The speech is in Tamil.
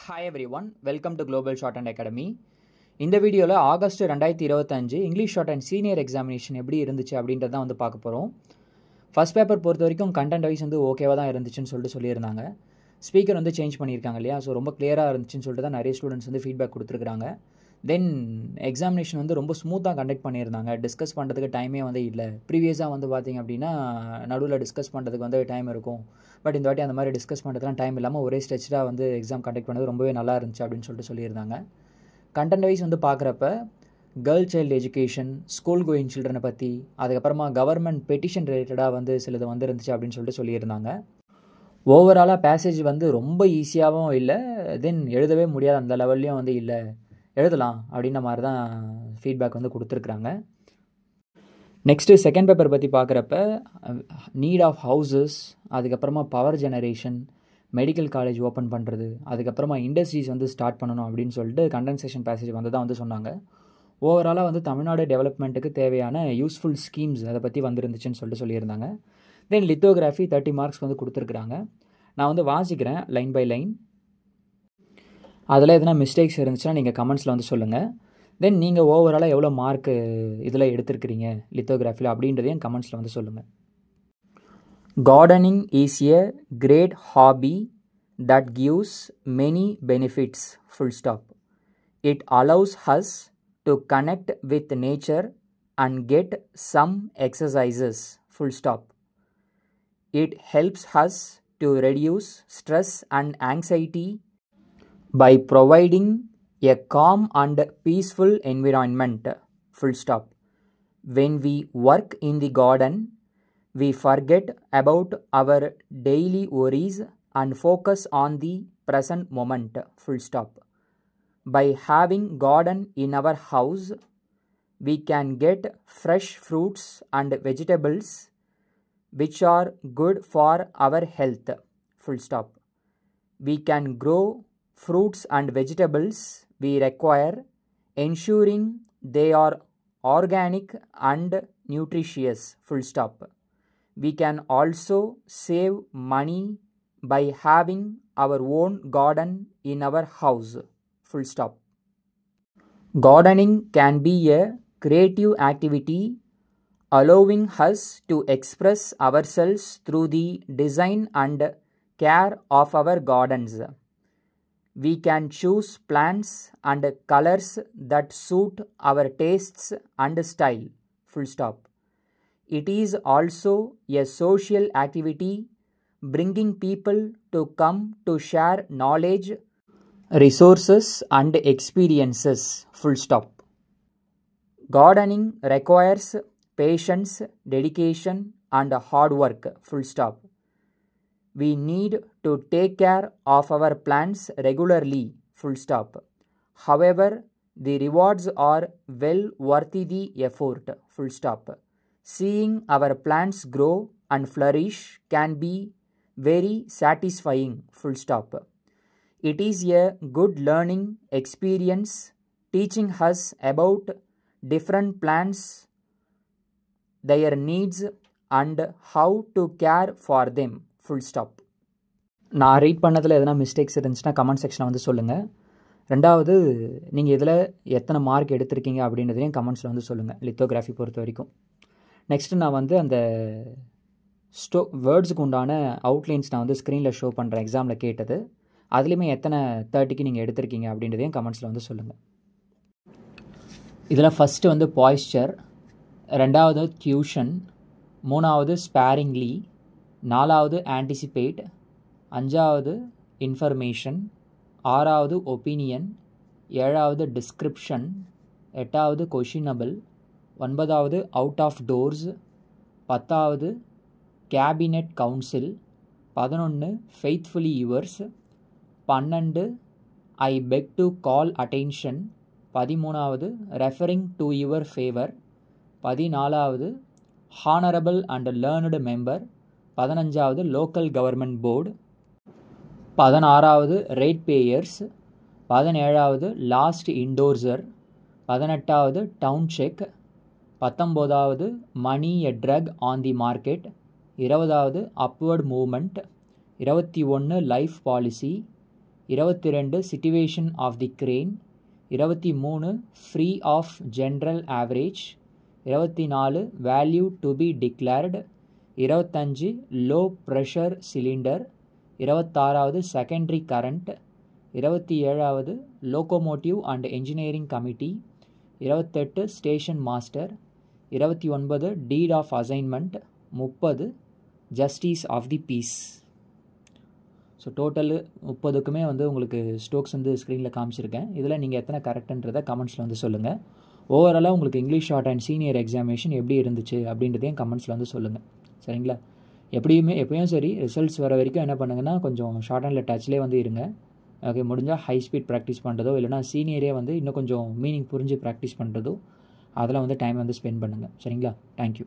Hi every one, welcome to global short and academy. இந்த வீடியோவில் August 2025 English short and senior examination எப்படி இருந்துச்சு அப்படின்றத தான் வந்து பார்க்க போகிறோம். ஃபர்ஸ்ட் பேப்பர் பொறுத்த வரைக்கும் கண்டென்ட் வைஸ் வந்து ஓகேவாக தான் இருந்துச்சுன்னு சொல்லிட்டு சொல்லியிருந்தாங்க. ஸ்பீக்கர் வந்து சேஞ்ச் பண்ணியிருக்காங்க இல்லையா, ஸோ ரொம்ப கிளியராக இருந்துச்சுன்னு சொல்லிட்டு தான் நிறைய ஸ்டூடெண்ட்ஸ் வந்து ஃபீட்பேக் கொடுத்துருக்காங்க. தென் எக்ஸாமினேஷன் வந்து ரொம்ப ஸ்மூத்தாக கண்டக்ட் பண்ணியிருந்தாங்க. டிஸ்கஸ் பண்ணுறதுக்கு டைமே வந்து இல்லை. ப்ரீவியஸாக வந்து பார்த்திங்க அப்படின்னா நடுவில் டிஸ்கஸ் பண்ணுறதுக்கு வந்து டைம் இருக்கும். பட் இந்த வாட்டி அந்த மாதிரி டிஸ்கஸ் பண்ணுறதுலாம் டைம் இல்லாமல் ஒரே ஸ்ட்ரெச்சாக வந்து எக்ஸாம் கண்டக்ட் பண்ணது ரொம்பவே நல்லா இருந்துச்சு அப்படின்னு சொல்லிட்டு சொல்லியிருந்தாங்க. கண்டென்ட் வைஸ் வந்து பார்க்குறப்ப girl child education, school going சில்ட்ரனை பற்றி, அதுக்கப்புறமா கவர்மெண்ட் பெட்டிஷன் ரிலேட்டடாக வந்து சிலது வந்து இருந்துச்சு அப்படின்னு சொல்லிட்டு சொல்லியிருந்தாங்க. ஓவராலாக பேசேஜ் வந்து ரொம்ப ஈஸியாகவும் இல்லை, தென் எழுதவே முடியாத அந்த லெவல்லையும் வந்து இல்லை, எழுதலாம் அப்படின்ற மாதிரி தான் ஃபீட்பேக் வந்து கொடுத்துருக்குறாங்க. நெக்ஸ்ட்டு செகண்ட் பேப்பர் பற்றி பார்க்குறப்ப நீட் ஆஃப் ஹவுசஸ், அதுக்கப்புறமா power generation, medical college open பண்ணுறது, அதுக்கப்புறமா இண்டஸ்ட்ரீஸ் வந்து ஸ்டார்ட் பண்ணணும் அப்படின்னு சொல்லிட்டு கண்டென்சேஷன் பேசேஜ் வந்து தான் வந்து சொன்னாங்க. ஓவராலாக வந்து தமிழ்நாடு டெவலப்மெண்ட்டுக்கு தேவையான யூஸ்ஃபுல் ஸ்கீம்ஸ் அதை பற்றி வந்துருந்துச்சுன்னு சொல்லிட்டு சொல்லியிருந்தாங்க. தென் லித்தோகிராஃபி 30 மார்க்ஸ் வந்து கொடுத்துருக்குறாங்க. நான் வந்து வாசிக்கிறேன் லைன் பை லைன். அதில் எதனா மிஸ்டேக்ஸ் இருந்துச்சுன்னா நீங்கள் கமெண்ட்ஸில் வந்து சொல்லுங்கள். தென் நீங்கள் ஓவராலாக எவ்வளோ மார்க்கு இதில் எடுத்துருக்கிறீங்க லித்தோகிராஃபியில் அப்படின்றதையும் கமெண்ட்ஸில் வந்து சொல்லுங்கள். Gardening is a great hobby that gives many benefits, full stop. It allows us to connect with nature and get some exercises, full stop. It helps us to reduce stress and anxiety by providing a calm and peaceful environment, full stop. When we work in the garden, we forget about our daily worries and focus on the present moment, full stop. By having garden in our house, we can get fresh fruits and vegetables which are good for our health, full stop. We can grow fruits and vegetables we require, ensuring they are organic and nutritious, full stop. We can also save money by having our own garden in our house, full stop. Gardening can be a creative activity allowing us to express ourselves through the design and care of our gardens. We can choose plants and colors that suit our tastes and style, full stop. It is also a social activity bringing people to come to share knowledge, resources and experiences, full stop. Gardening requires patience, dedication and hard work, full stop. We need to take care of our plants regularly, full stop. However, the rewards are well worthy the effort, full stop. Seeing our plants grow and flourish can be very satisfying, full stop. It is a good learning experience teaching us about different plants, their needs and how to care for them, full stop. நான் ரீட் பண்ணதில் எதனா மிஸ்டேக்ஸ் இருந்துச்சுன்னா கமெண்ட் செக்ஷனில் வந்து சொல்லுங்கள். ரெண்டாவது, நீங்கள் இதில் எத்தனை மார்க் எடுத்திருக்கீங்க அப்படின்றதையும் கமெண்ட்ஸில் வந்து சொல்லுங்கள் லித்தோகிராஃபி பொறுத்த வரைக்கும். நெக்ஸ்ட்டு நான் வந்து அந்த வேர்ட்ஸுக்கு உண்டான அவுட்லைன்ஸ் நான் வந்து ஸ்க்ரீனில் ஷோ பண்ணுறேன் எக்ஸாமில் கேட்டது. அதுலேயுமே எத்தனை 30க்கு நீங்கள் எடுத்திருக்கீங்க அப்படின்றதையும் கமெண்ட்ஸில் வந்து சொல்லுங்கள். இதில் ஃபஸ்ட்டு வந்து பாய்ஸ்சர், ரெண்டாவது டியூஷன், மூணாவது ஸ்பேரிங்லி, நாலாவது ஆன்டிசிபேட், அஞ்சாவது இன்ஃபர்மேஷன், ஆறாவது ஒப்பீனியன், ஏழாவது டிஸ்கிரிப்ஷன், எட்டாவது கொஷினபிள், ஒன்பதாவது அவுட் ஆஃப் டோர்ஸ், பத்தாவது cabinet council, 11 faithfully yours, 12 I beg to call attention, 13வது ரெஃபரிங் டு யுவர் ஃபேவர், 14வது ஹானரபிள் அண்ட் லேர்ன்டு மெம்பர், 15வது லோக்கல் கவர்மெண்ட் போர்டு, 16வது ரேட் பேயர்ஸ், 17வது லாஸ்ட் இண்டோர்சர், 18வது டவுன் செக், 19வது money a drug on the market, 20வது upward movement, 21 life policy, 22 situation of the crane, 23 free of general average, 24 value to be declared, 25 low pressure cylinder, 26 secondary current, 27 locomotive and engineering committee, 28 station master, 29 deed of assignment, 30 justice of the peace. So total 30க்குமே வந்து உங்களுக்கு ஸ்டோக்ஸ் வந்து ஸ்க்ரீனில் காமிச்சிருக்கேன். இதில் நீங்கள் எத்தனை கரெக்டுன்றதை கமெண்ட்ஸில் வந்து சொல்லுங்கள். ஓவராலாக உங்களுக்கு English short and senior examination எப்படி இருந்துச்சு அப்படின்றதையும் கமெண்ட்ஸில் வந்து சொல்லுங்கள். சரிங்களா? எப்பயும் சரி ரிசல்ட்ஸ் வர வரைக்கும் என்ன பண்ணுங்கன்னா கொஞ்சம் ஷார்ட் அண்டில் டச்லேயே வந்து இருங்க. ஓகே, முடிஞ்சால் ஹை ஸ்பீட் ப்ராக்டிஸ் பண்ணுறதோ இல்லைனா சீனியரே வந்து இன்னும் கொஞ்சம் மீனிங் புரிஞ்சு ப்ராக்டிஸ் பண்ணுறதோ அதில் வந்து டைம் வந்து ஸ்பெண்ட் பண்ணுங்கள். சரிங்களா? தேங்க்யூ.